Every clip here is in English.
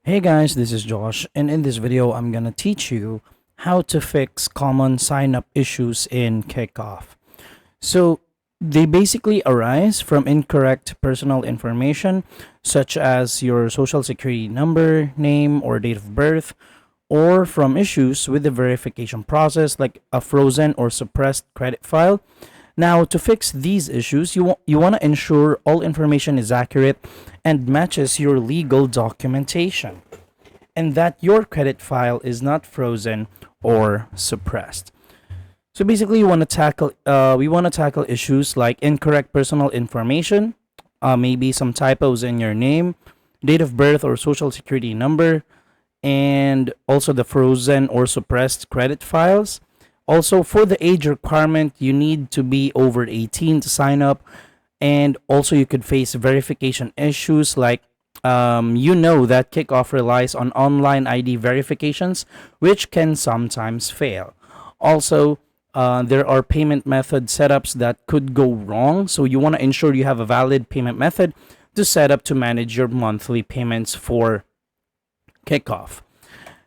Hey guys, this is Josh, and in this video, I'm gonna teach you how to fix common sign-up issues in Kikoff. So, they basically arise from incorrect personal information, such as your social security number, name, or date of birth, or from issues with the verification process, like a frozen or suppressed credit file. Now, to fix these issues, you want to ensure all information is accurate and matches your legal documentation, and that your credit file is not frozen or suppressed. So basically, we want to tackle issues like incorrect personal information, maybe some typos in your name, date of birth or social security number, and also the frozen or suppressed credit files. Also, for the age requirement, you need to be over 18 to sign up, and also you could face verification issues like you know that Kickoff relies on online ID verifications, which can sometimes fail. Also, there are payment method setups that could go wrong, so you want to ensure you have a valid payment method to set up to manage your monthly payments for Kickoff.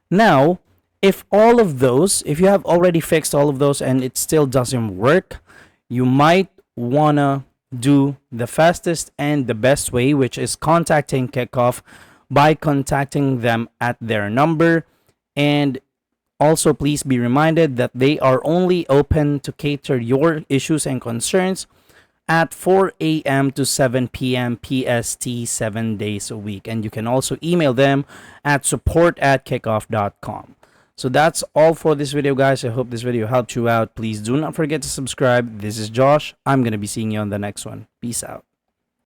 Now, if you have already fixed all of those and it still doesn't work, you might wanna do the fastest and the best way, which is contacting Kickoff by contacting them at their number. And also, please be reminded that they are only open to cater your issues and concerns at 4 a.m. to 7 p.m. PST 7 days a week. And you can also email them at support@kickoff.com. So that's all for this video, guys. I hope this video helped you out. Please do not forget to subscribe. This is Josh. I'm going to be seeing you on the next one. Peace out.